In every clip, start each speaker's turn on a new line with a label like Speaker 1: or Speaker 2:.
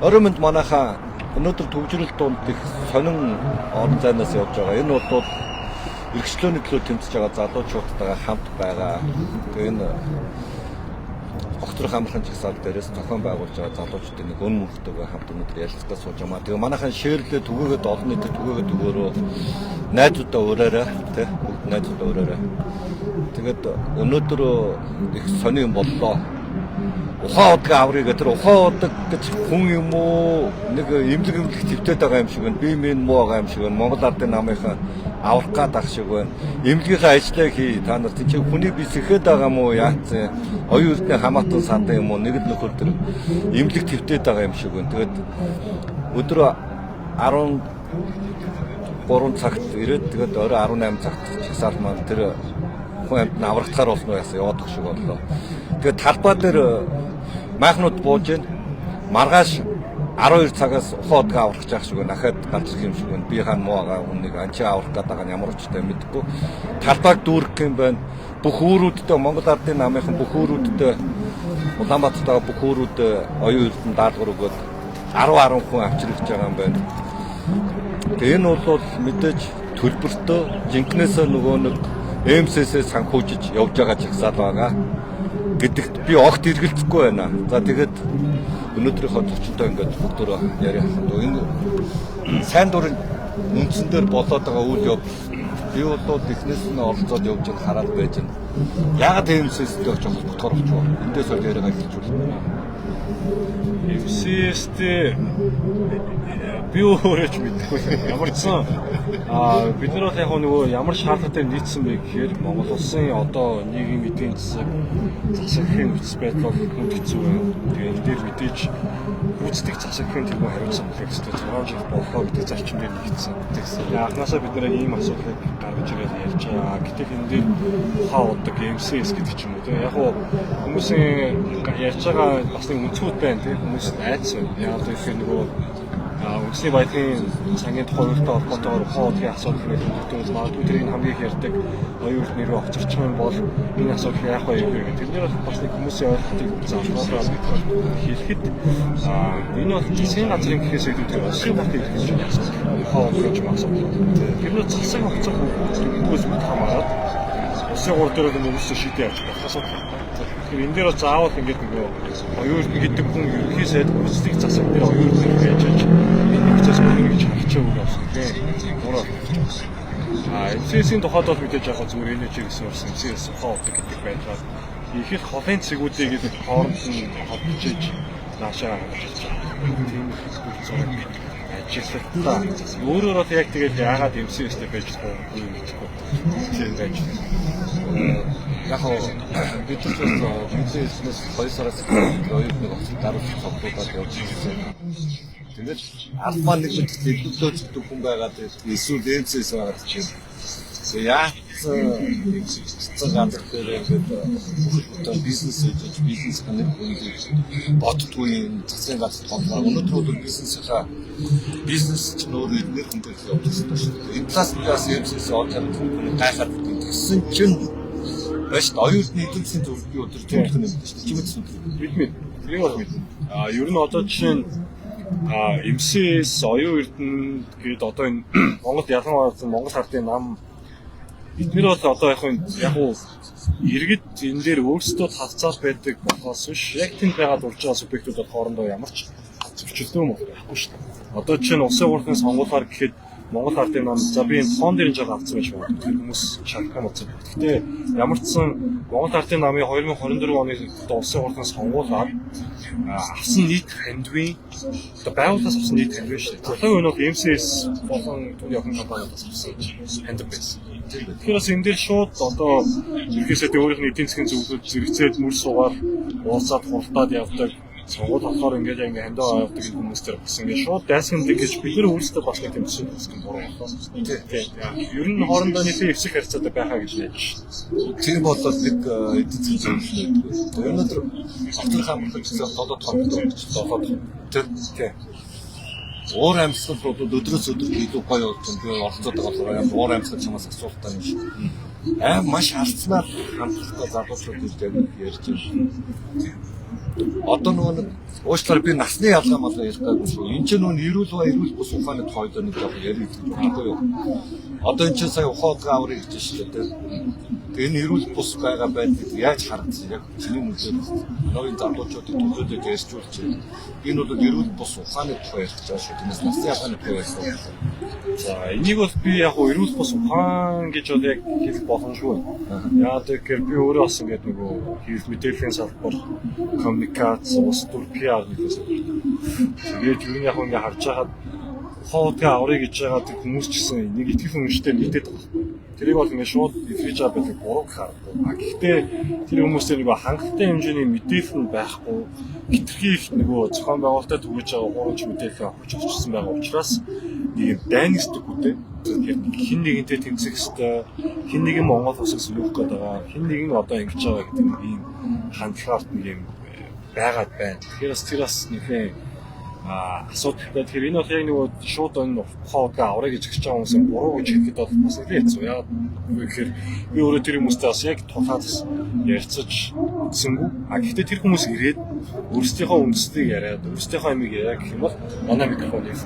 Speaker 1: Ороймонд манайхаа өнөөдөр төвжрэл дунд их сонин орон зайнаас явж байгаа. Энэ бол эрхчлөөний төлөө тэмцэж байгаа залуучуудтайгаа хамт байгаа. Тэгээ энэ огторх амархан жагсаал дээрээс зохион байгуулж байгаа залуучуудын нэг өн мөнхтэйгээ хамт өнөөдөр ярилцлага сууж байгаа. Тэгээ манайхан шеэрлээ түгээгээд олон нийтэд түгээгээд өгөөрөө найзуудаа ураарай тий бүгд найзуудаа ураарай. Тэгээд өнөөдөр их сони юм боллоо. Ухаан удаг аврыг тэр ухаан удаг гэж хүн юм уу нэг эмнэлэг твтээд байгаа юм шиг байна. Би минь муу байгаа юм шиг байна. Монгол Ардын намынхаа аврах гад ах шиг байна. Эмнэлгийнхаа ажлыг хий. Та нар чинь хүний бис ихэд байгаа мó яац. Оюун эрдэнэ хамаатан санда юм уу нэг л нөхөр тэр эмнэлэг твтээд байгаа юм шиг байна. Тэгээд өдөр 13 цагт ирээд тэгээд орой 18 цагт часаал маань тэр хүн амьд аврагдахаар болно яасан яваад их шиг боллоо. Тэгээд талбай дээр майхнууд бууж гин маргааш 12 цагаас ухаан удаа аврах гэж шиг байна. Дахиад ганцлах юм шиг байна. Би хаан муугаа хүнийг анчи аврах гэдэг нь ямар учиртай мэдэхгүй. Талбайг дүүрэх юм байна. Бүх үүрүүдтэй Монгол Ардын намынхан бүх үүрүүдтэй Улаанбаатарт байгаа бүх үүрүүд оюун эрдэнэ даалгавар өгөөд 10 хүн авчирч байгаа юм байна. Тэгээ энэ бол мэдээж төлбөртөө жинкнээсээ нөгөө нэг МСС-ээс санхүүжиж явж байгаа жагсаал байгаа гэдэгт би огт эргэлдэхгүй байна. За тэгээд өнөөдрийнхөө зочинтой ингээд бүгдөө яриа. Энэ сайн дурын үндсэн дээр болоод байгаа үйл явдал би бол эхнээс нь оролцоод явж байгааг хараад байж байна. Яагаад МСС-тэй жоох ботгоор авч байна? Эндээс бол яриаг хэлж байна.
Speaker 2: МСС-тэй би өөрөөч мэдгүй. Ямар ч сан бид нар яг нөгөө ямар шаардлагатай нийцсэн бэ гэхээр Монгол улсын одоо нийгмийн эдийн засаг засгийн нөхцөл байдал хүнд хэцүү байна. Тэгээд энэ дээр мэдээж гүйцэтгэх засгийн төлөв хариуцсан хэрэгтэй 6 жил боллоо гэдэг зарчим дээр нэгдсэн. Анхнаасаа бид нэр ийм асуудлыг гаргаж ирээд ярьж байгаа. Гэтэл энэ дээр ухаан удаг МСС гэдэг ч юм уу. Яг хүмүүсийн ярьж байгаа бас нэг үнцгүүд байна тийм хүмүүс айдас байна. Яг тэгэхээр нөгөө үндэсний баялагын сангийн тухай үйлдэл холбоотойгоор ухаан удгийн асуудал нөлөөлөлтөд магадгүй тэрийг хамгийн их ярьдаг оюун эрдэнэ рүү очирчих юм бол энэ асуудал яах вэ гэх тэрнэр бас нэг хүмүүсийн ойлголтыг заавал хэлэхэд энэ бол засгийн газрын гэхээс илүү улсын болтыг хэлж байгаа асуудал ухаан удгийн юм асуудал. Тэрнэр засаг хугацаа өгөхөөс үл хамааран улсын гур дээр нэг хүмүүсээ шийдээ явуулах асуудал. Тэгэхээр энэ дээр бол заавал ингээд нөгөө оюун эрдэнэ гэдэг хүн ерөнхий сайд гүйцэтгэх засаг дээр оюун эрдэнэ гэж энэ процесс бүгд хачаа үг авсан тийм. Гурав. МСС-ийн тухайд бол мэдээж яг зүгээр энэ чиг гэсэн урсан МСС ухаан удаг гэдэг байдаг. Их их холын цэгүүдийг гэдэг хооронд нь холбож наашаа гаргаж байгаа. Тийм зүйлс ажиллалтаа. Өөрөөр бол яг тэгээд яагаад МСС-тэй байж байгаа юм бэ? Тийм байж. Яг бид ч МСС-нээс 2 сараас оюутныг даруулж цогцолдоод явж байгаа. Тэгээд альфа нэг төлөвлөлт зөв хүн байгаад эсвэл МСС байгаад чинь цэцэг ганцхан дээр ингээд бизнес хийж бизнес ханаг хүн боддгүй засгийн газар болоо. Өнөөдөр бол бизнес ч нөр эдгээр хүн дээр явж байгаа шүү дээ. Энэ талаас МСС орчод хүн гайхаад гэсэн чинь баш оюун эрдэнэ эдийн засгийн зөвлөлт би өдөр төвлөх юм шүү дээ. Чимэд мэдмээ. Тийм бол мэднэ. Ер нь одоо жишээ нь МСС оюун эрдэнэ гээд одоо энэ Монгол ялангуяа Монгол Ардын нам эдгээр бол одоо яг иргэд энэ дээр өөрсдөө хавцаал байдаг болохоос биш яг тэнд байгаад урж байгаа субъектууд хоорондоо ямар ч зөрчилдөөн байхгүй шүү дээ. Одоо жишээ нь улсын хурлын сонгуулиар гэхэд Монгол Ардын нам за би энэ тоон дээр жоо авсан байж байна. Хүмүүс шалгах юм уу. Гэхдээ ямар ч сан Монгол Ардын намын 2024 оны улсын хурлын сонгуулиар авсан нийт хандвийн одоо байгууллагаас авсан нийт хандвийн шүү дээ. Тухайн өнөөх МСС болон түүний охин компаниудаас авсан хандв байсан. Тэгэхээр бас энэ дээр шууд одоо ерхийсээ өөрийнх нь эдийн засгийн зөвлөлд зэрэгцээд мөр суугаар уулзаад хуралдаад явдаг. Сонгуул болохоор ингээд хандаа авдаг хүмүүс төр бас ингээд шууд дайсагндаг гэж бид нар өөрсдөө бас нэг тэмцсэн буруу байна. Тийм. Ер нь хоорондоо нийлээ эвсэх харьцаатай байхаа гэж найж шүү.
Speaker 1: Тийм болоод нэг эдийн засгийн зөвлөлт. Өнөөдөр автор хамтлаг гэсэн толгойд толгойд тийм. Уур амьсгал бол өдрөөс өдөрт илүү гоё болсон. Би оролцоод байгаа болохоор уур амьсгал чамаас асуултаа юм шиг. Маш алдснаар хамтлагтай залуучууд ирдэг ярьж байна. Одоо нөгөө уучлаарай би насны ялгаа малаа ярих гэдэг шүү. Энд чинь нөгөө эрүүл ба эрүүл бус ухааны тооёо нэг яг ярих гэж бодлоо юу. Одоо энэ чинь сая ухаалгаа аврыг гэж шүү дээ. Тэгээ энэ эрүүл бус байгаа байдгийг яаж харагдсан яг чиний нүдээр новын залуучуудын төлөвлөлтөд ярьжуулж байна. Энэ бол эрүүл бус ухааны тухай ярих гэж байгаа шүү. Тэрнээс насны ялгааны тухай ярих.
Speaker 2: За энийг бол би яг эрүүл бус ухаан гэж бол яг хэлэх боломжгүй. Яагаад гэвэл би өөрөө бас ингээд нөгөө хийх мэдээллийн салбар коммуникац ус төр PR гэсэн. Тэгээд юу яг ингээд харж байгаад хоолтой аврыг гэж байгаа тэр хүмүүс ч гэсэн нэг итгэх хүмүүстээ нийтэд байгаа. Тэрийг бол ингээд шууд илэрхийлж байгаа байдаг буруу харагдав. Гэхдээ тэр хүмүүстэй нөгөө хангалттай хэмжээний мэдээлэл нь байхгүй хитрхи их нөгөө зохион байгуулалтад хүргэж байгаа хуурамч мэдээлэл авч авчихсан байгаа учраас нэг юм дайнстаггүй хин нэгэнтэй тэмцэх хэвээр хин нэгэн Монгол улсыг сүлэх гээд байгаа хин нэгэн одоо ингэж байгаа гэдэг нэг юм хандлагаар нэг юм байгаад байна. Тэгэхээр бас нэхээ асуудалтай. Тэгэхээр энэ бол яг нөгөө шууд энэ хоолтой аврыг гэж хэлж байгаа хүмүүсийн буруу гэж хэлэхэд бол бас нэлээд хэцүү. Яагаад гэвэл би өөрөө тэр хүмүүстэй бас яг тухайд ярилцаж үзсэнгүй. Гэхдээ тэр хүмүүс ирээд өөрсдийнхөө үндэслэлийг яриад, өөрсдийнхөө амийг яриа гэх юм бол манай микрофоныг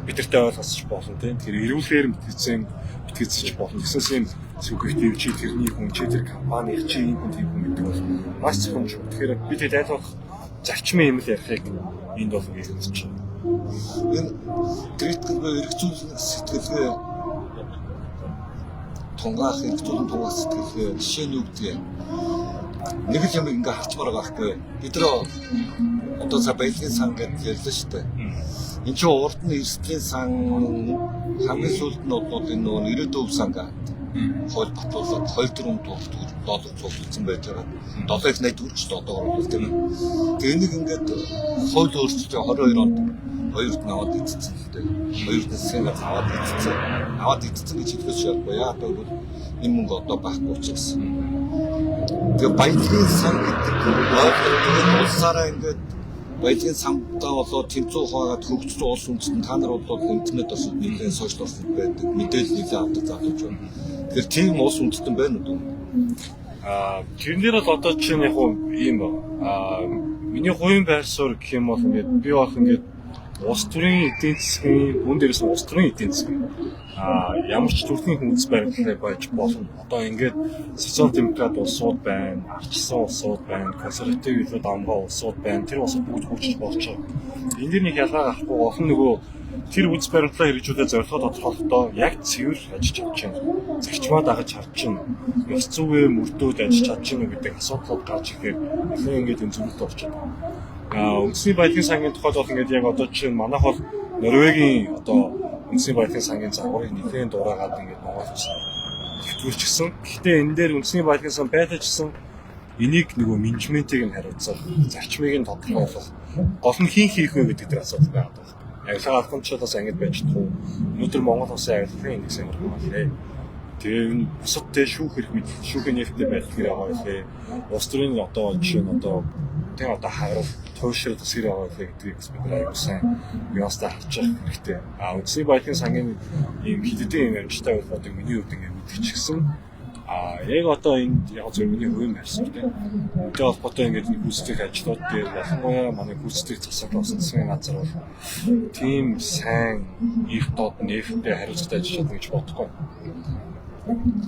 Speaker 2: бидэртэй ойлгосч болно тийм. Тэр эрүүлгээр битгэцэж болно. Гэсээс юм сүгэгтэй чи тэрний хүн чи тэр компани чи энэ хүн тийм хүн гэдэг бол маш зөвхөн шүү. Тэгэхээр бид тайлбарлах зарчмын юм л ярихыг энд бол хэлж байна.
Speaker 1: Энэ критикл эргцүүлэх сэтгэлгээ тунгаах сэтгэлгээ жишээ нь юу гэдгийг нэг л юм ингээ харчмаар байгаа байхгүй. Бид нөө одоо за баялагын сан гэж ярьлаа шүү дээ. Энд чинь урд нь эрсдлийн сан хамгийн сүүлд нь бол энэ нөгөө ирээдүйн сан га хууль батлуулаад 2-4 доллар цуглуулсан байж байгаа. $7.80 ч одоогор бол тийм. Тэгээ нэг ингээд хууль өөрчлөлтөд 22 онд хоёрт нь аваад эцэцсэн л дээ. Хоёрт нь Сингапур аваад эцэцсэн гэж хэлж шаардлагагүй. Яагаад гэвэл энэ мөнгө одоо байхгүй учраас. Тэгээ баялагын сан гэдэг ойлголт улсаараа ингээд баялагын самтаа болоод тэмцүү хаагаад хөгжсөн улс үндэстэн та нар бол интернет орчинд нэгэн сошиал орчинд байдаг мэдээлэл нэлээд авдаг залууч байна. Тэгэхээр тийм улс үндэстэн байна уу?
Speaker 2: Тэрнэр бол одоо чинь яг юм ба. Миний хувийн байр суурь гэх юм бол ингээд би бол ингээд улс төрийн эдийн засгийн хүн дээрээс улс төрийн эдийн засгийн ямар ч төрлийн хүнс баримтлал байж болно. Одоо ингээд социал демократ улсууд байна, ардчсан улсууд байна, консерватив илүү дамгаа улсууд байна. Тэр улсууд бүгд хөгжиж болж байгаа. Энд дэр нэг ялгаа гарахгүй гол нь нөгөө тэр үс баримтлалаа хэрэгжүүлэх зорилгоо тодорхойлохдоо яг цэвэр ажиллаж чадж байна. Зарчмаа дагаж харж байна. Их зүгээ мөрдөөд ажиллаж чадж байна гэдэг асуудлууд гарч ирэхээр нэлээд ингээд энэ зүйлд орчод. Үндэсний баялагын сангийн тухайд бол ингээд яг одоо чинь манайх бол Норвегийн одоо үндэсний баялагын сангийн загварыг нэлээд дураагаад ингээд Монгол улс хэвтүүлчихсэн. Гэхдээ энэ дээр үндэсний баялагын сан байлажсэн энийг нөгөө менежментийг нь хариуцах, зарчмыг нь тодорхойлох, гол нь хийх вэ гэдэг дээр асуудал байгаа даа. Авилга алхамчлалаас ангид байж чадах уу? Өнөөдөр Монгол улсын авилгын индекс ямар байна? Тэгээ энэ бусадтай шүүх хэрэг мэд шүүхийн нэртэй байх хэрэг байгаа байлээ. Улс төрийн одоо жишээ нь одоо тийм одоо харав туушрал засгэр байгаа гэдгийг бид нар аюул сайн яастаа харж байгаа хэрэгтэй. Үндэсний баялагын сангийн ийм хидэдийн юм амжилттай болохыг миний хувьд ингээд мэдчихсэн. Яг одоо энэ яг зөв миний хувийн байрсаар тийм. Үүнтэй холбоотой ингээд гүйцэтгэх ажлууд дээр ялангуяа манай гүйцэтгэх засаг засгийн газар бол тийм сайн их доод нефттэй хариуцлагатай ажиллаж чадна гэж бодохгүй.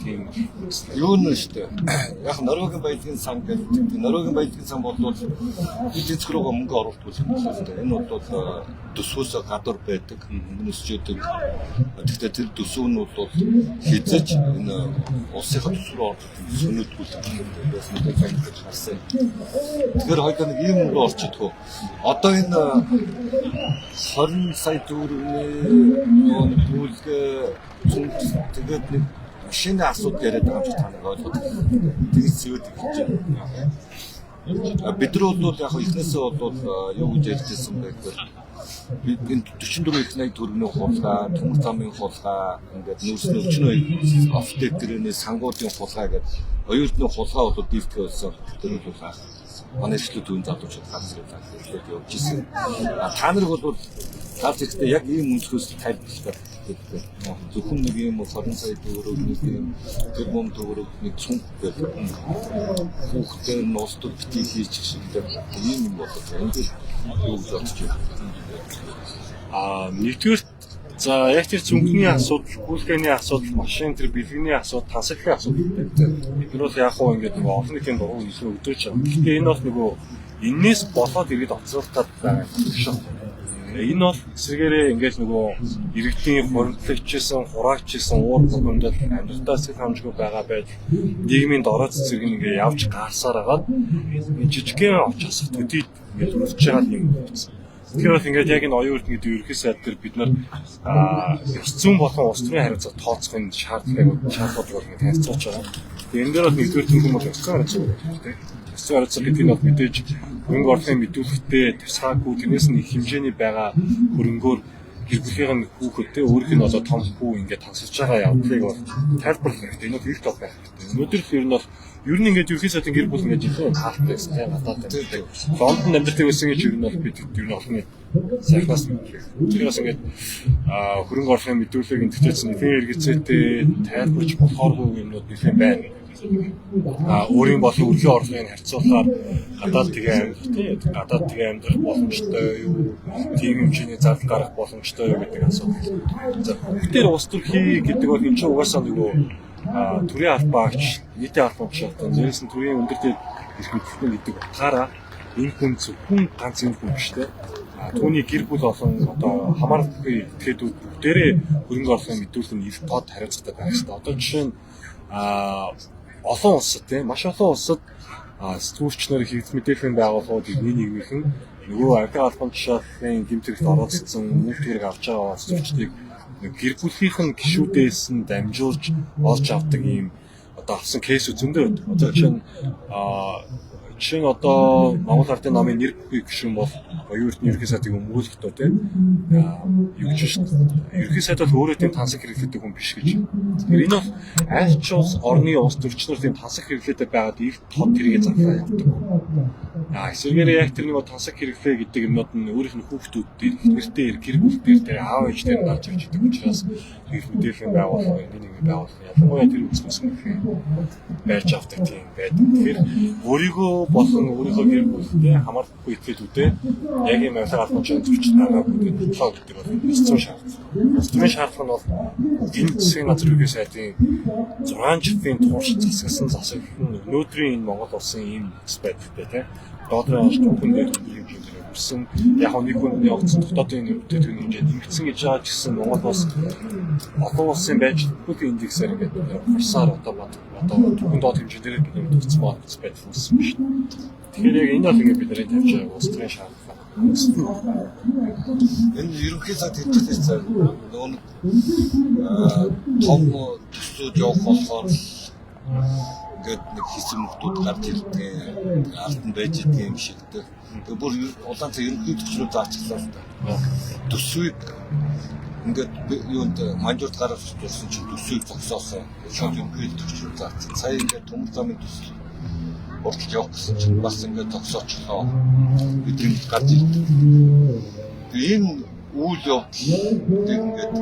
Speaker 2: Тийм юу нэ шүү дээ. Яг Норвегийн баялагын сан гэдэг. Норвегийн баялагын сан бол эдийн засаг руугаа мөнгө оруулдаг юм байна шүү дээ. Энэ бол төсвөөс гадуур байдаг мөнгөсчөөдөг. Гэхдээ тэр төсөв нь бол хязгаарч энэ улсынхаа төсвөр ордог сөнөдгүүлдэг юм байсан гэж харсан. Тэгэхээр хоёул нэг ийм мөнгө орчихдгоо. Одоо энэ 20 сая төгрөгийн төлгөө тэгээд нэг шинэ асуудал яриад байгаа юм чи та нар ойлгоод тэгж зөөд хэлж байна. Бид нар бол яг ихнээсээ бол юу гэж ярьжсэн бэ гэхээр бид энэ 44 их найд төгрөгийн хулгай, төмөр замын хулгай, ингээд нүүрсний өчнөө офтек гэрээний сангуудын хулгай гэдэг оюутны хулгай бол дийлдэх болсон. Тэр бол манай ишлүүд үн залуучууд хаас ирээд явж ирсэн. Та нар бол
Speaker 1: Тал ихтэй яг ийм өнцгөөс тайлбарлах гэдэг. Зөвхөн нэг юм 20 сая төгрөг нэг юм тэрбум төгрөг нэг цүнх гэдэг. Хүүхдээ нус төр битгий хийж шиг ийм юм болоод энэ юу гэж бодож байна.
Speaker 2: Нэгдүгээр за яг тэр цүнхний асуудал, гүйлгээний асуудал, машин тэр бэлгэний асуудал, тансаглахын асуудал гэдэг. Биднээс яг хуу ингээд нөгөө олон нийтийн дургу илүү өдөөж байгаа. Гэхдээ энэ бас нөгөө энээс болоод иргэд оцолтоод байгаа юм шиг. Энэ бол эсвэргээрээ ингээд нөгөө иргэдийн хоригдлогчсэн, хураачсан уур бүхэндэл амьдралдаа сэтгэл хангамжгүй байгаа байж нийгмийн дорой цэцэрэг ингээд явж гарсаар агаад жижигхэн оч хасах төдий ингээд өсөж байгаа юм байна. Тэгэхээр бол ингээд яг энэ оюун эрдэнэт ерөнхий сайд дээр бид нар ёс зүйн болон улс төрийн харилцаа тооцохын шаардлагыг бол ингээд харьцуулж байгаа. Тэгээ энэ дээр бол нэгдүгээр юм бол ёс зүйн харилцаа гэдэг. Ёс зүйн харилцаа гэдэг нь бол мэдээж хөрөнгө орлогын мэдүүлэгтээ тусгаагүй тэрнээс нь их хэмжээний байгаа хөрөнгөөр гэр бүлийн хүүхэдтэй өөрийнх нь одоо том хүү ингээд тансалж байгаа явдлыг бол тайлбарлах хэрэгтэй. Энэ бол их тоо байх хэрэгтэй. Өнөөдөр ер нь бол ер нь ингээд ерхий сайдын гэр бүл ингээд илүү хаалттай байсан тийм надад байдаг. Лондон амьдардаг байсан гэж ер нь бол бид ер нь олон сайхнаас тэрээс ингээд хөрөнгө орлогын мэдүүлэг энэтэй чинь нэгэн хэрэгцээтэй тайлбарж болохооргүй юмнууд нэлээд байна. Өөрийн болон үргийн орлогыг харьцуулахаар гадаад тэгээ амьдрах боломжтой юу, тийм хэмжээний зардал гарах боломжтой юу гэдэг асуудал. За бүгдээр улс төрхий гэдэг бол энэ ч угаасаа нөгөө төрийн албаагч, нийтийн албаагч одоо нэрээс нь төрийн өндөр дэд эрх мэдэлтэн гэдэг утгаараа энэ хүн зөвхөн ганц энэ хүн биш те. Түүний гэр бүл олон одоо хамааралгүй этгээдүүд бүгдээрээ хөрөнгө орлогын мэдүүлэл нь их тод хариуцлагатай байх хэрэгтэй. Одоо жишээ нь олон улсад тийм маш олон улсад сэтгүүлчнэр хэрэгц мэдээллийн байгууллагууд эдний нэгнийхэн нөгөө арга албан тушаалын гэмтрэгт оролцсон мөнгө төрөг авч байгаа сэтгүүлчдийг гэр бүлийнх нь гишүүдээс нь дамжуулж олж авдаг ийм одоо авсан кейсүүд зөндөө байдаг. Одоо жишээ нь одоо Монгол Ардын намын нэр бүхий гишүүн бол оюун эрдэнэ ерхий сайдын өмгөөлөлтөө тийм юу гэж шүү дээ. Ерхий сайд бол өөрөө тийм тансаг хэрэглэдэг хүн биш гэж. Тэгэхээр энэ бол аль ч улс орны улс төрчнөр тийм тансаг хэрэглээтэй байгаад их тод тэргээ зарлаа явдаг. Эсвэргээрээ яг тэр нэг тансаг хэрэглээ гэдэг юмнууд нь өөрийнх нь хүүхдүүд дээр, гэртээ гэр бүл дээр аав ээж дээр гарч ирж байгаа учраас их мэдээлэл байгуулах, нэг байгуулах ялангуяа тэр үзмэс мөхөө байж авдаг тийм байдаг. Тэгэхээр өөрийгөө болон өөрийнхөө гэр бүлтэй хамаарахгүй этгээдүүдээ яг ийм авилга албан тушаалын зөрчил байгаагүй гэдэг гэдэг бол ёс зүйн шаардлага. Ёс зүйн шаардлага нь бол энэ засгийн газар ерхий сайдын 6 жилийн турш засагсан засаг нь өнөөдрийн энэ Монгол улсын ийм байдалтай тийм доодрын онцлог хүн дээр хэмжээгээр өрсөн яг нэг хүн явагдсан дотоодын нэмэгдэх хэмжээ нэмэгдсэн гэж байгаа ч гэсэн Монгол улс олон улсын байж бүхий индексээр ингээд хурсаар одоо түүхэн доод хэмжээгээр нэмэгдсэн байдал үүссэн биш. Тэгэхээр яг энэ бол ингээд бидний тавьж байгаа улс төрийн шаардлага.
Speaker 1: Энэ ерөнхий сайд хэлчихсэн цаа нөгөө том төслүүд явах болохоор ингээд нэг хэсэг хүмүүсд гарч ирдэг алтан байж идэх юм шигтэй. Тэгээ бүр улаан цай ерөнхий төслүүд заачихлаа л да. Төсвийг ингээд юунд манжуурт гаргаж ирсэн чинь төсвийг зогсоосон. Шууд ерөнхий төслүүд заасан. Сая ингээд төмөр замын төсөл уралж явах гэсэн чинь бас ингээд зогсоочлоо. Бидний гарч ирдэг. Тэгээ энэ үйл явдал ингээд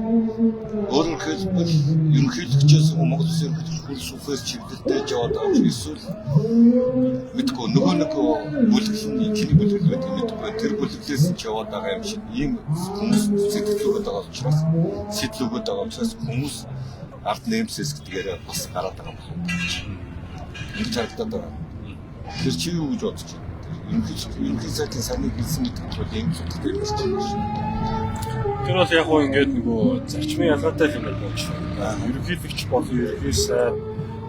Speaker 1: өөрөөр ерөнхийлөгчөөс Монгол Улсын ерөнхийлөгч сүнхээс чиглэлтэй яваад байгаа юм эсвэл мэдгүй нөгөө нэг бүлэглэний тэний бүлэглэл байдаг мэдгүй тэр бүлэглээс ч яваад байгаа юм шиг ийм хүмүүс сэтгэлөөгд байгаа учраас хүмүүс ард нэмсэс гэдгээр бас гараад байгаа юм байна. Ингэж харагдаад байгаа. Тэр чи юу гэж бодож байна? Ерөнхий сайдын саныг хэлсэн гэдэг бол ийм зүйлтэй байна.
Speaker 2: Тэр бол яг гоо ингээд нөгөө зарчмын ялгаатай юм болж байна. Ерөнхийлөгч болон ерөнхий сайд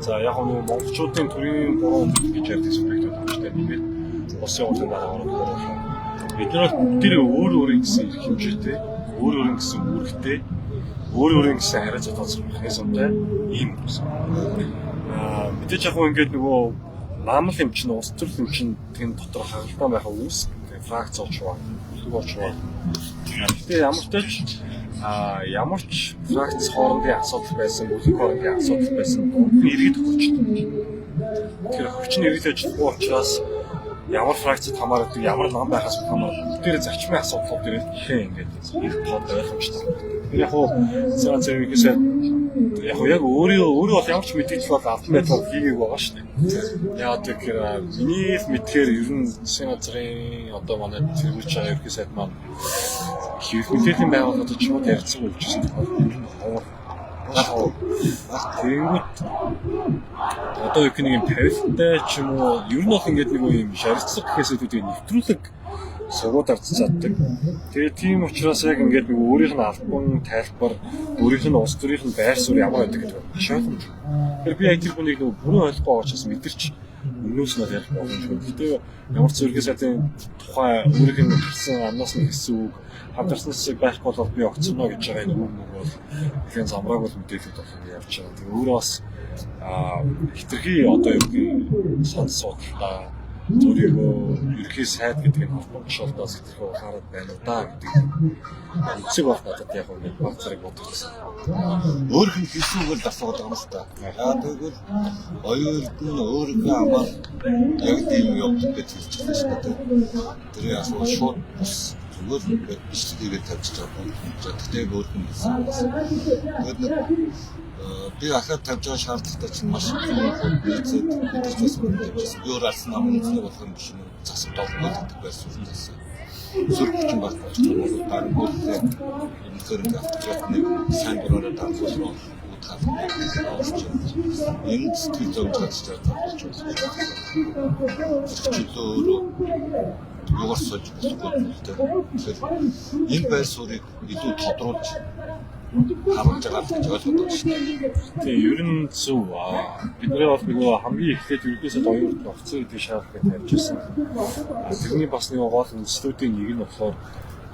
Speaker 2: за яг нөгөө монголчуудын төрийн буруу гэж ярьдаг субъектүүд байна. Тэгээд улсын хурлын дараа ороод байгаа. Бид нар бүгдээ өөр гэсэн их хэмжээтэй, өөр гэсэн үүрэгтэй, өөр гэсэн хариуцлага тооцох механизмтай ийм юм. Мэдээж яг гоо ингээд нөгөө намал юм чинь улс төрөл юм чинь тийм дотор хагалтай байхаа үүс фракц очваа. Гэхдээ ямар ч фракц хоорондын асуудал байсан, бүлэг хоорондын асуудал байсан иргэд хүчтэй. Тэгэхээр хүчин иргэд ажиллахгүй учраас ямар фракцид хамаардаг, ямар нам байхаас хамаардаг. Тэр зарчмын асуудлууд дээр ихээ ингээд их тод ойлгомжтой. Тэр яг хуу цаан зэрэгээс яг өөрөө бол ямар ч мэдээлэл бол албан байдлаар хийгээг байгаа шүү дээ. Яг тэгэхээр миний мэдхээр ер нь засгийн газрын одоо манай тэргүүлж байгаа ерхий сайд маань их мэдээллийн байгууллагууд ч шууд ярилцсан болж байна. Тэгэнгүүт одоо их нэг юм тавилттай ч юм уу ер нь бол ингээд нэг юм шарилцлага гэхээс үүдээ нэвтрүүлэг сургууд арч чаддаг. Тэгээд тийм учраас яг ингээд нэг өөрийнх нь албан тайлбар, өөрийнх нь улс төрийнх нь байр суурь ямар байдаг гэдэг нь шийдвэр. Тэгэхээр би яг тэр хүнийг нэг бүрэн ойлгохгүй байгаа учраас мэдэрч өмнөөс нь ярих боломжгүй. Гэтэ ямар ч зөргий сайдын тухай өөрийнх нь хэлсэн амнаас нь хэлсэн үг хамтарсан хэсэг байхгүй бол би огцорно гэж байгаа нэг үг бол ихэнх замрааг бол мэдээлэлд бол явж байгаа. Тэгээ өөрөө бас хитрхи одоо юу сонс судалтай өөрийгөө ерхий сайд гэдэг нь холбогдолтоос хитрхи ухаарад байна уу да гэдэг эцэг бол надад яг нэг баг зэрэг бодчихсон.
Speaker 3: Өөрх нь хэлсэн үгээр асуугаад байгаа юм шүү дээ. Аа тэгвэл оюулд нь өөрийнхөө амаар яг тийм явдаг гэж хэлж байгаа шүү дээ. Тэр асуу шууд зүгээр ингээд бичлэгээр тавьж байгаа. Тэгтээ өөрх нь хэлсэн. Тэгээд би ахад тавьж байгаа шаардлагатай чинь маш их нийцээд мэдэрчээс мэдэрчээс би өөр алсан амын зүйл болох юм биш юм. Засаг толгой гэдэг байсан зүйлээс зүрх хүчин багтаж байгаа бол дараа бүлээ өнөхөр ингээд нэг сайн дураараа дарахлаа утгах энэ сэтгэл зүйн чадчих болж байна. Чөлөө юугаар сольж болохгүй. Тэгэхээр энэ байр суурийг илүү тодруулж харуулж байгаа гэж ойлгоод байна шүү дээ.
Speaker 2: Тэгээ ер нь зөв. Бидний бол нөгөө хамгийн эхлээд ердөөсөө оюут офицер гэдэг шаардлагыг тавьж ирсэн. Тэрний бас нэг гол институтын нэг нь болохоор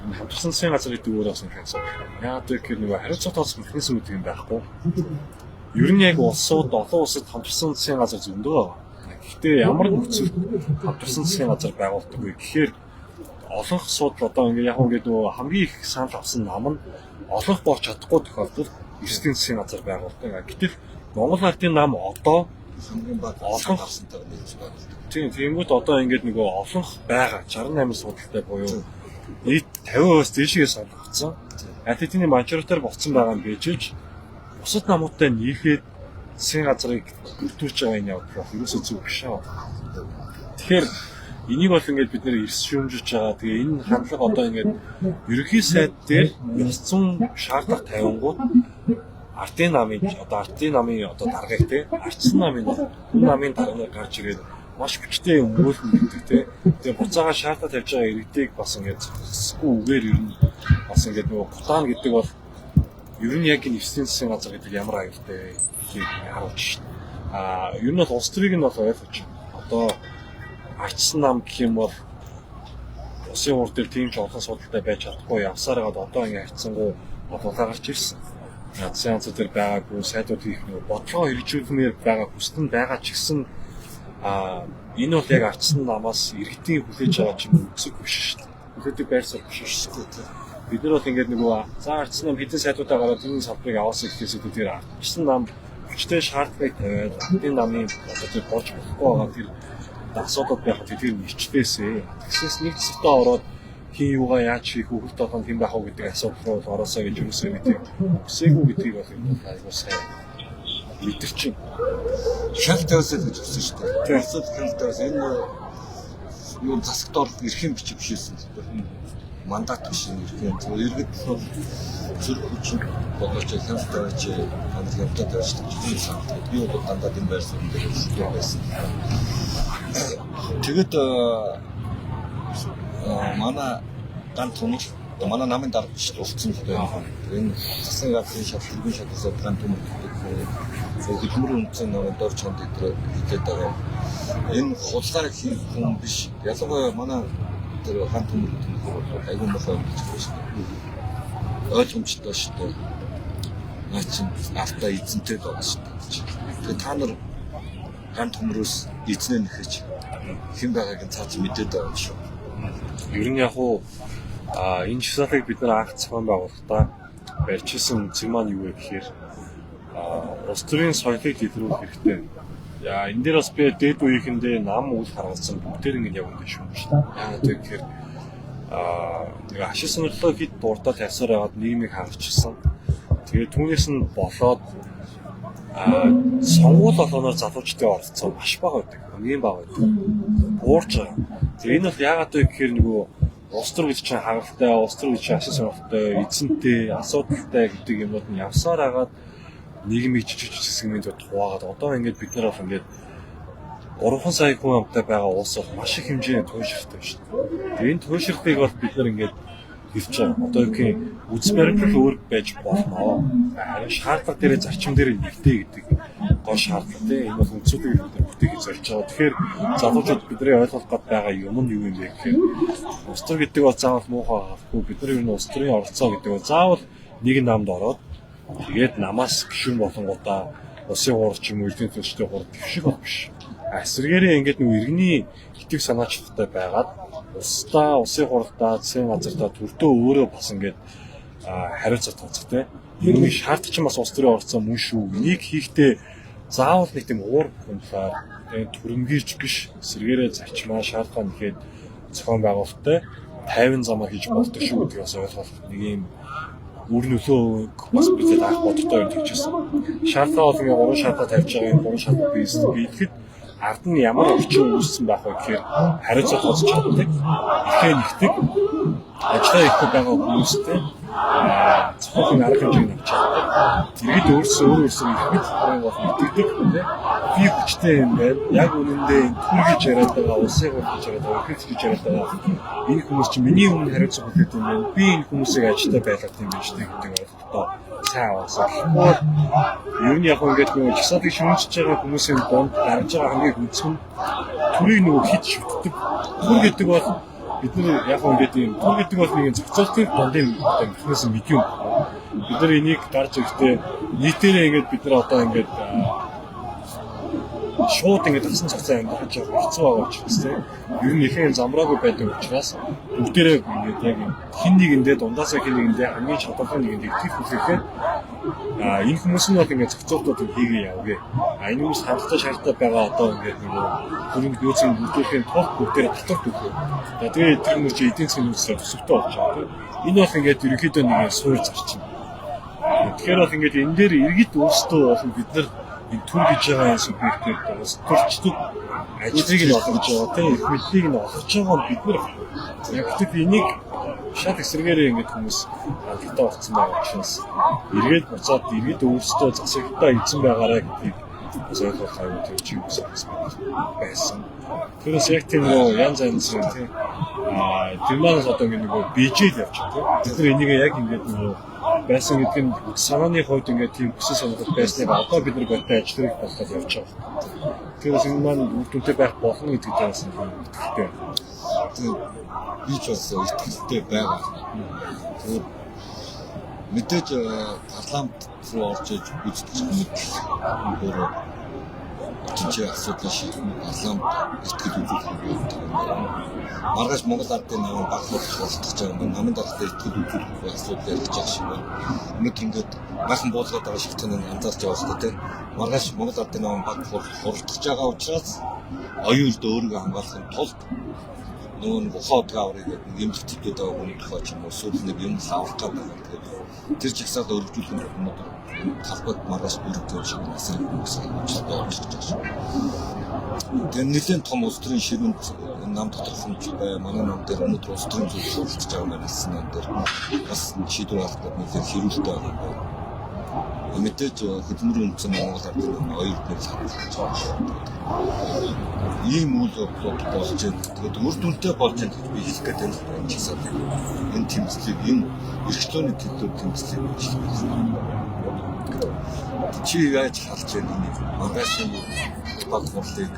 Speaker 2: энэ хамтарсан засгийн газар гэдэг өөрөө бас нэг хэсэг. Яг тэгэхээр нөгөө хариуцлага тооцох механизм гэдэг юм байхгүй. Ер нь яг улсууд олон улсад хамтарсан засгийн газар зөндөө байгаа. Гэхдээ ямар нөхцөл хамтарсан засгийн газар байгуулдаг вэ гэхээр олонх асуудал одоо ингээ яг ингээд нөгөө хамгийн их санал авсан нам нь олонх болж чадахгүй тохиолдолд эрсдийн засгийн газар байгуулдаг. Гэтэл Монгол Ардын нам одоо
Speaker 3: хамгийн бага
Speaker 2: олонх
Speaker 3: авсантай нээж байгуулдаг.
Speaker 2: Тиймгүүд одоо ингээд нөгөө олонх байгаа 68 судалтай буюу нийт 50%-аас дээшээс олгогдсон. Атитны мажоритар болцсон байгаа юм бижиж бусад намуудтай нийлээд засгийн газрыг бүрдүүлж байгаа энэ явдал ерөөсөө зөв биш аа. Тэгэхээр энийг бол ингээд бид нэр эрс шүүмжиж байгаа. Тэгээ энэ хандлага одоо ингээд ерөнхий сайд дээр ёс зүйн шаардлага тавингууд ардын намын одоо даргаыг те ардсан намын даргаыг гарч ирээд маш хүчтэй өмгөөлөн гэдэг те. Тэгээ буцаага шаардлага тавьж байгаа иргэдийг бас ингээд зөксгүй үгээр ер нь бас ингээд нөгөө Бутан гэдэг бол ер нь яг энэ эрсдийн засгийн газар гэдэг ямар аюултай харуулж шин. Ер нь бол улс төрийг нь бол ойлгож байна. Одоо ардсан нам гэх юм бол усын хурд дээр тийм ч олон судалтай байж чадахгүй явсаар гад одоо ингээд хайцсангуу бодлоо гарч ирсэн. Засгийн газар дээр байгаагүй сайдууд хийх нэг бодлого хэрэгжүүлмээр байгаа хүсэлт байгаа ч гэсэн энэ бол яг ардсан намаас иргэдийн хүлээж байгаа юм өсөг биш шүү дээ. Хүлээдэг байр суурь биш шүү дээ. Бид нар бол ингээд нөгөө ардсан нам хэдэн сайдуудаа гараад энэ салбарыг авсан гэхээс тэр ардсан нам хүчтэй шаардлагыг тавиад ардын намын одоо тэр болж болохгүй байгаа тэр асуудал байхад тэр нэрчлээсээ. Тэгсээс нэг цэвтэ ороод хин юугаа яаж хийх хөвгөлт толгойн хэн байх уу гэдэг асуудал руу ороосоо гэж юусаа гэдэг. Үсээгүй гэдгийг бол энэ айгуу сайн мэдэрч
Speaker 3: шал тавьсаа гэж хэлсэн шүү дээ. Тэр шал тавьсаа энэ юу засагт орох эрхэм бичиг бишсэн. Мандат биш юм иргэн. Иргэд бол зүрх хүчин бодож шал тавьж хандлага явуулдаг тавьж байгаа. Би бол дандаа энэ байр суурь дээр байсан. Тэгэд манай дан төмөр манай намын дарга биш уулцсан л байна. Энэ засгийн газрын шалгын шалгасаа дан төмөр гэдэг хөдөлмөр үндэсний намын дор чонд дээр хийгээд байгаа. Энэ хулгай хийх хүн биш. Ялангуяа манай тэр хан төмөр гэдэг айгүй мохоо юм гэж байна. Ойлгомжтой шүү дээ. Наач автаа эзэнтэй байгаа шүү дээ. Тэгээ та нар хан төмрөөс эзнээ нэхэж хэн байгааг нь цааш мэдээд байгаа юм шүү.
Speaker 2: Ер нь яг уу энэ шалгалыг бид нар анх зохион байгуулахдаа барьжсэн зэг маань юу вэ гэхээр улс төрийн соёлыг илрүүлэх хэрэгтэй. Яа, энэ дээр бас би дээд үеийнхэндээ нам үл харгалзсан бүгдээр ингэ яг ингэ шүү дээ. Яа тэгэхээр нэг ашиг сонирхлоо хэд дурдаа тавьсаар байгаад нийгмийг хангачсан. Тэгээд түүнээс нь болоод сонгуул болгоноор залуучдын оролцоо маш бага байдаг. Хамгийн бага байдаг. Буурж байгаа. Тэгээд энэ бол яагаад вэ гэхээр нөгөө улс төр гэж чинь хагалтай, улс төр гэж ашиг сонирхолтой, эзэнтэй, асуудалтай гэдэг юмуд нь явсаар хагаад нийгмийг жижиг сегментүүд хуваагаад одоо ингээд бид нар бол ингээд 3 сая хүн амтай байгаа улс бол маш их хэмжээний туйлширтай шүү дээ. Тэгээд энэ туйлширтыг бол бид нар ингээд хэлж байгаа. Одоо үгүй үзс баримтлал өөр байж болно. Харин шаардлага дээр зарчим дээр нэгтэй гэдэг гол шаардлага тийм. Энэ бол үндсүүдийг бид нар бүтээх зорж байгаа. Тэгэхээр залуучууд бидний ойлгох гээд байгаа юм нь юу юм бэ гэхээр улс төр гэдэг бол заавал муухай авахгүй. Бид нар ер нь улс төрийн оролцоо гэдэг бол заавал нэг намд ороод тэгээд намаас гишүүн болонгуудаа улсын хуурч юм уу эдийн засгийн хуурч гişиг бол биш. Эсвэргээрээ ингээд нэг иргэний итгэх санаачлагтай байгаад улсдаа, улсын хурлдаа, засгийн газартаа төртөө өөрөө бас ингээд хариуцлага тооцох тийм. Үүнийг шаардч юм бас улс төрийн оролцоо мөн шүү. Энийг хийхдээ заавал нэг тийм уур хөндлөөр тэгээд түрэмгийж биш эсвэргээрээ зарчмаа шаардлагаа нэхэд зохион байгуулалттай 50 замаар хийж болдог шүү гэдгийг бас ойлгох нэг юм үр нөлөө бас бидэд анх боддоо юм хэлчихсэн. Шаардлага бол ингээ 3 шаардлага тавьж байгаа юм 3 шаардлага биелэхэд ард нь ямар орчин үүссэн байх вэ гэхээр хариуцлага тооцож чаддаг. Ихээ нэгдэг ажлаа хийх байгаа хүмүүстэй зөвхөн арга хэмжээний авч чаддаг. Тэргэд өөрсдөө их мэд харин бол мэддэг тийм. Би хүчтэй юм байна. Яг үнэндээ түргэж яриад байгаа, улсын хурлд гэж яриад байгаа, ихэвч гэж яриад байгаа. Энэ хүмүүс чинь миний өмнө хариуцлага өгөх юм байна. Би энэ хүмүүсийг ажилдаа байлгах юм байна шүү гэдэг ойлголтоо сайн авсан. Юу нь яг ингээд нөгөө часаатыг шүүмжиж байгаа хүмүүсийн донд гарч байгаа хамгийн хүнцэн төрийг нөгөө хит шүтдэг. Түр гэдэг бол бид нар яг ингээд юм түр гэдэг бол нэг зохицуултын дондын механизм мэдюм. Бид нар энийг гарч ирэхдээ нийтээрээ ингээд бид нар одоо ингээд шууд ингээд тасан цагцаа амьдарч байгаа хэцүү байгаа учраас тийм. Ер нь ихэнх замраагүй байдаг учраас бүгдээрээ ингээд яг хин нэгэндээ дундаасаа хин нэгэндээ хамгийн чадвартай нэгэндээ итгэх хүсэхээр энэ хүмүүс нь бол ингээд зохицуултууд хийгээ явгээ. Энэ хүмүүс хангалттай шаардлагатай байгаа одоо ингээд нөгөө хөрөнгө нөөцийн бүрдүүлэхийн тулд бүгдээрээ татвар төлөв. Тэгээд тэр хүмүүс чинь эдийн засгийн нөөцөөр төсөвтэй болж байгаа тийм. Энэ бол ингээд ерөнхийдөө нэг суур зарчим. Тэгэхээр бол ингээд энэ дээр иргэд өөрсдөө бол бид нар энэ төр гэж байгаа юм субъектүүд бас төрчдөг ажлыг нь олгож байгаа тийм их мэдлийг нь олгож байгаа нь бид нар яг тэр энийг шат эсрэгээрээ ингэж хүмүүс хангалттай болсон байгаа учраас эргээд буцаад иргэд өөрсдөө засагтаа эзэн байгаарай гэдгийг бас ойлгох аюул төвч юм байсан. Тэрээс яг тийм нөө янз янз тийм тэр манаас одоо нөгөө бижэл явж байгаа тийм. Бид нар энийг яг ингэж нөгөө байсан гэдэг нь санааны хувьд ингээд тийм хүсэл сонирхол байсныг одоо бид нар бодтой ажиллах болгоод явж байгаа. Тэрээс энэ маань үр дүнтэй байх болно гэдэг дээрээс нь итгэлтэй.
Speaker 3: Би ч бас итгэлтэй байгаа. Тэгээд мэдээж парламент руу орж иж үзэж өөрөө тийч асуудал шийдэх парламент итгэл үзүүлэх юм. Маргааш Монгол ардын намын баг болчихж байгаа юм. Намын дараатай итгэл үзүүлэх асуудал ярьж байгаа шиг байна. Өнөөдөр ингээд бахан буулгаад байгаа шиг тань анзаарч байгаа шүү дээ. Маргааш Монгол ардын намын баг хурдж байгаа учраас оюун өрдөө өөрийгөө хамгаалахын тулд нөгөө нэг ухаад гаврыг нэмэлт төвдөд байгаа хүний тухай ч юм уу сүүл нэг юм авах гэдэг. Тэр жигсаалд өргөжүүлэх юм одоо талбайд маргааш бүрдэж шиг насрын хүмүүсийн амжилттай орж ирж байгаа. Тэгээд нэлээд том улс төрийн ширүүнд нам доторх юм бай. Манай нам дээр өнөөдөр улс төрийн зүйл шуулж байгаа юм байна. Нам дээр бас шийдвэр авах нэлээд хэрүүлтэй байгаа юм байна. Мэдээж хөдөлмөрийн үндэс Монгол ардын нам оюутныг харуулж байгаа. Ийм үйл явдлууд болж байна. Тэгээд үр дүнтэй болж байна гэж би хэлэх гээд байна. Чисаад энэ тэмцлийг энэ эрхлөөний төлөв тэмцлийг хийж байна. Чи яаж харж байна энийг? Маргааш энэ баг хурлыг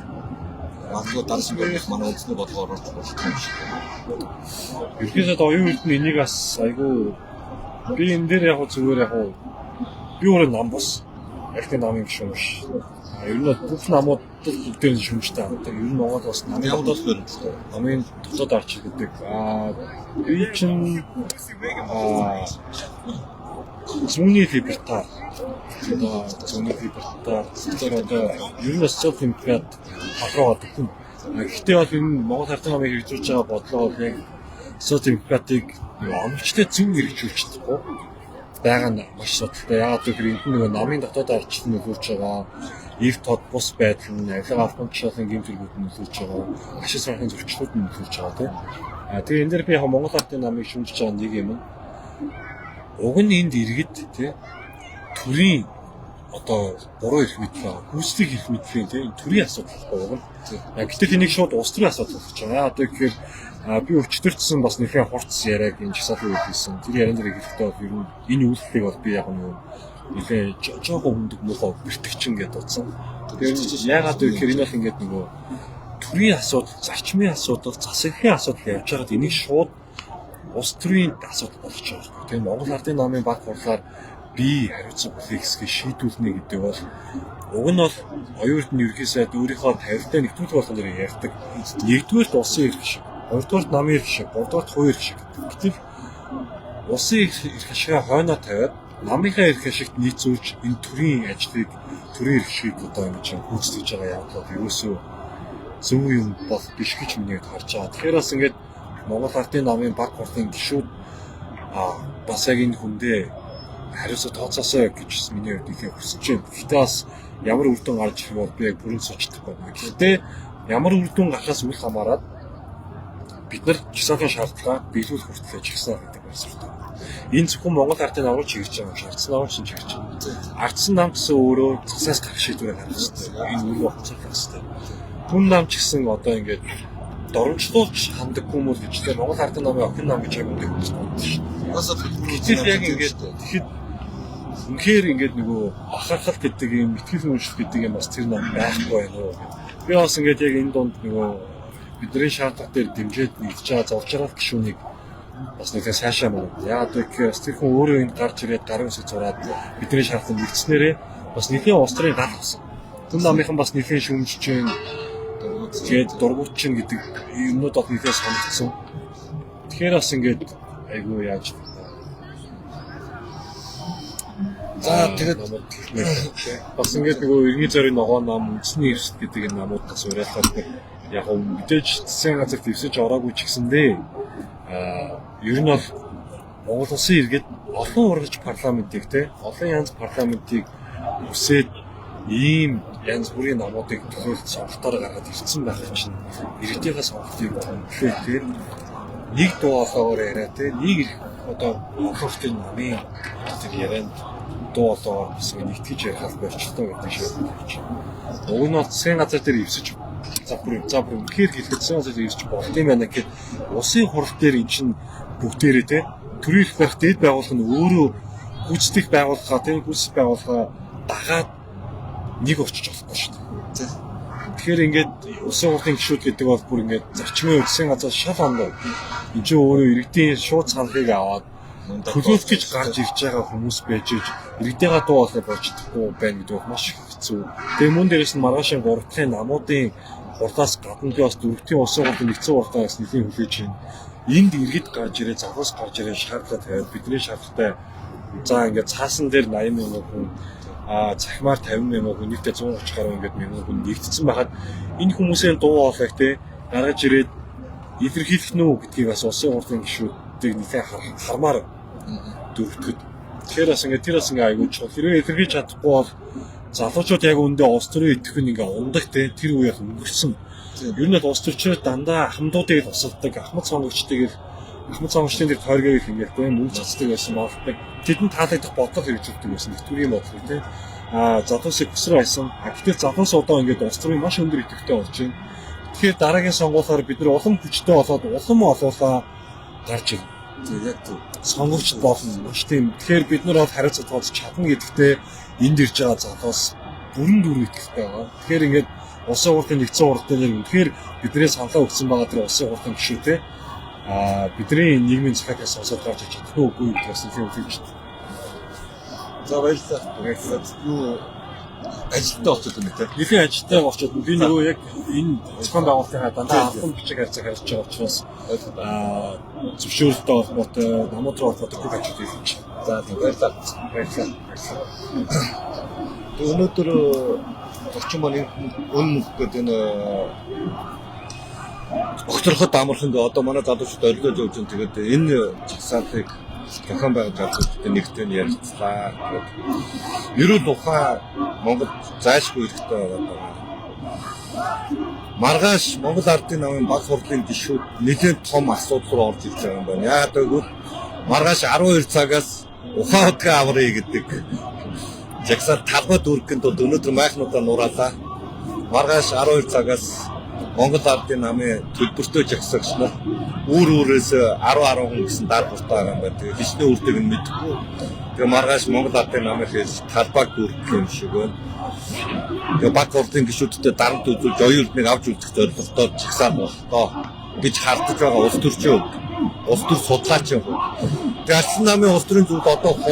Speaker 3: магадгүй дарсан байх манай үндэсний бодлогоор орж болох юм шиг байна.
Speaker 2: Ерхийдээ оюун эрдэнэ энийг бас айгүй би энэ дээр яг зүгээр яг би өөрөө нам бос. Архи намын гишүүн биш. Ер нь бүх намууд бүгдээр нь шүмжтэй хамтдаг. Ер нь Монгол бас намын бол намын дотоод арч гэдэг. Би чинь зүүнний либертар зөний хибртаар зөвхөн одоо ер нь социал демократ халраад хүн. Гэхдээ бол энэ Монгол Ардын намыг хэрэгжүүлж байгаа бодлого бол яг социал демократыг амжилттай зөв хэрэгжүүлж чадахгүй байгаа нь маш судалтай. Яагаад гэвэл энд нэг намын дотоод арчлал нөлөөлж байгаа, ив тод бус байдал нь, авилга авахчлагын гэмтэлгүүд нь нөлөөлж байгаа, ашиг санхын зөрчлүүд нь нөлөөлж байгаа тийм. Тэгээ энэ дээр би яг Монгол Ардын намыг шүмжиж байгаа нэг юм. Уг нь энд иргэд тийм төрийн одоо буруу эрх мэдлээ, гүйцэтгэх эрх мэдлийн тийм төрийн асуудал байгаа. Гэтэл энийг шууд улс төрийн асуудал болж байгаа. Одоо гэхээр би өчтөрчсөн бас нэхэн хурц яриаг энэ часаалын үед хийсэн. Тэр яран дээр хэлэхдээ бол ер нь энэ үйлдэлийг бол би яг нэхэн жоохон хүндэг мохоо бэртгчин гэдээ утсан. Тэгэхээр яагаад гэхээр энэ бол ингээд нөгөө төрийн асуудал, зарчмын асуудал, засаглалын асуудал явж байгаад энийг шууд улс төрийн асуудал болгож байгаа. Тэгээ Монгол Ардын намын баг хурлаар би хариуцсан бүлэг хэсгийг шийдүүлнэ гэдэг бол уг нь бол оюун эрдэнэ ерхий сайд өөрийнхөө тавилтаа нэгдүүлэх болгон дээр ярьдаг. Нэгдүгээрт улсын эрх шиг, хоёрдугаарт намын эрх шиг, гуравдугаарт хувийн эрх шиг. Гэтэл улсын эрх ашигаа хойноо тавиад намынхаа эрх ашигт нийцүүлж энэ төрийн ажлыг, төрийн эрх шиг одоо ингэж гүйцэтгэж байгаа явдлууд ерөөсөө зөв юм бол биш гэж миний харж байгаа. Тэгэхээр бас ингээд Монгол Ардын намын баг хурлын гишүүд бас яг энэ хүндээ хариуцлага тооцоосоо гэж миний хувьд ихээ хүсэж байна. Гэхдээ бас ямар үр дүн гарч ирэх бол би яг бүрэн судалдаг байна. Гэхдээ ямар үр дүн гарахаас үл хамааран бид нар жагсаалын шаардлага биелүүлэх хүртэл жагсаа гэдэг байсартай. Энэ зөвхөн Монгол Ардын намыг чиглэж байгаа юм шиг ардсан намыг чиглэж байгаа. Ардсан нам гэсэн өөрөө засаас гарах шийдвэрээ гаргах хэрэгтэй. Энэ үйл явцлах хэрэгтэй. Хүн нам ч гэсэн одоо ингээд доромжлуулж ханддаг хүмүүс гэж тийм Монгол Ардын намын охин нам гэж агуулдаг хүмүүс байна шүү дээ. Уусаа бид яг ингээд тэгэхэд үнэхээр ингээд нөгөө бахархал гэдэг юм, итгэл үнэмшил гэдэг юм бас тэр нам байхгүй байна уу. Би бас ингээд яг энэ донд нөгөө бидний шаардлага дээр дэмжиж нэгдэж байгаа зовжрал гишүүнийг бас нэгэн сайшаа мөн. Яагаад гэвэл тэр хүн өөрөө энд гарч ирээд гарын үсэг зураад бидний шаардлагыг нэгдснээрээ бас нэгэн улс төрийн гал болсон. Түн намынхан бас нэгэн шүүмжиж байна. Тэгээд дургуутчин гэдэг юмнууд бол нэгэн санагдсан. Тэгэхээр бас ингээд айгүй яаж за тэгээд бас ингээд нөгөө иргэний зорийн ногоо нам, үндэсний эрсдэл гэдэг энэ намуудаас уриалгаад яг мэдээж засгийн газарт дэвсэж ороогүй ч гэсэндээ ер нь бол Монгол улсын иргэд олон ургаж парламентыг олон янз парламентыг үсээд ийм янз бүрийн намуудыг төлөөлж сонголтоор гаргаад ирсэн байх чинь иргэдийнхээ сонголтыг төлөөлөхээр нэг дуу хоолойгоор яриа нэг одоо олонхтын намын тэр ярианд дуу хоолойгоор бас нэгтгэж ярих болчихсон гэдэг шиг байна. Уг нь засгийн газар дээр ивсэж за бүр үнэхээр хэлэхэд засгийн газар дээр ивсэж болт юм байна гэхэд улсын хурал дээр эн чинь бүгдээрээ төрийн эрх барих дэд байгууллага нь өөрөө гүйцэтгэх байгууллага гүйцэтгэх байгууллага дагаад нэг очиж болохгүй шүү дээ. Тэгэхээр ингээд улсын хурлын гишүүд гэдэг бол бүр ингээд зарчмын засгийн газар шал ондоо энэ чинь өөрөө иргэдийн шууд саналыг аваад төлөөлөх гэж гарч ирж байгаа хүмүүс байж иргэдийн дуу хоолой болж чадахгүй байна гэдэг нь маш хэцүү. Тэгээ мөн дээрээс нь маргаашийн 3 дахь намуудын хурлаас гадна би бас 4 дахь улсын хурлын нэгдсэн хурлаас нэлийн хүлээж байна. Энд иргэд гарч ирээ, завхаас гарч ирээ шаардлага тавиад бидний шаардлагатай за ингээд цаасан дээр 80 мянган хүн цахимаар 50 мянган хүн нийтдээ 130 гаруй ингээд мянган хүн нэгдсэн байхад энэ хүмүүсийн дуу хоолойг гаргаж ирээд илэрхийлэх нь үү гэдгийг бас улсын хурлын гишүүдийг нэлээд хармаар дөрөвдөд. Тэгэхээр бас ингээд тэр бас ингээд айгүй чухал. Хэрвээ илэрхийлж чадахгүй бол залуучууд яг үүндээ улс төрийн идэвх нь ингээд ундаг тэр үеийг өнгөрсөн. Ер нь бол улс төрчид дандаа ахмадуудыг тусалдаг, ахмад сонгогчдын тэр тойргийг ингээд мөнгө цацдаг байсан болдог. Тэдэнд таалагдах бодлого хэрэгжүүлдэг байсан. Нэвтрийн бодлого залуусыг хүсрэ байсан. Гэтэл залуус одоо ингээд улс төрийн маш өндөр идэвхтэй болж байна. Тэгэхээр дараагийн сонгуулиар бид нар улам хүчтэй болоод улам олуулаа гарч ирнэ. Яг сонгогчд болно маш тийм. Тэгэхээр бид нар бол хариуцлага тооцож чадна гэдэгтээ энд ирж байгаа залуус бүрэн дүр итгэвтэй байгаа. Тэгэхээр ингээд улсын хурлын нэгдсэн хурал дээр үнэхээр бидний саналаа өгсөн байгаа тэр улсын хурлын гишүүтэй бидний нийгмийн захиалгыг сонсоод гарч ирж чадах уу үгүй гэдгээс нэлээд үлээж байна. За баярлалаа. Юу ажилтаа очоод байна те. Нэлийн ажилтаа очоод би нөгөө яг энэ зохион байгуулалтын дандаа албан бичиг харьцааг харьж байгаа учраас зөвшөөрөлтөй холбоотой намууд руу холбоотой бүх ажил хийж байна.
Speaker 3: За баярлалаа.
Speaker 1: Өнөөдөр орчин маань өн гэдэг энэ огцорхот амархан гээ одоо манай залуучууд орилож явж байгаа. Тэгээд энэ жагсаалтыг зохион байгуулж авдаг нэгтэй нь ярилцлаа. Эрүүл ухаан Монгол зайлшгүй хэрэгтэй байгаа. Маргааш Монгол Ардын намын баг хурлын гишүүд нэлээд том асуудал руу орж ирж байгаа юм байна. Яагаад гэвэл маргааш 12 цагаас ухаан утгаа аврыг гэдэг жагсаалт талбайд үргэнд бол өнөөдөр майхнуудаа нураалаа. Маргааш 12 цагаас Монгол Ардын намын төлбөртөө жагсаагч нар үүрээс 10 хүн гэсэн дар буртаа байгаа юм байна. Тэгээ хичнээн үрдэг нь мэдэхгүй. Тэгээ маргааш Монгол Ардын намын хэл талбайг үргэх юм шиг байна. Тэгээ баг хурлын гишүүдтэй дарамт үзүүлж оюулныг авч үзэх зорилготой жагсаал болтоо гэж хардж байгаа улс төрчин судлаач юм. Тэгээ Ардын намын улс төрийн зүйлд одоо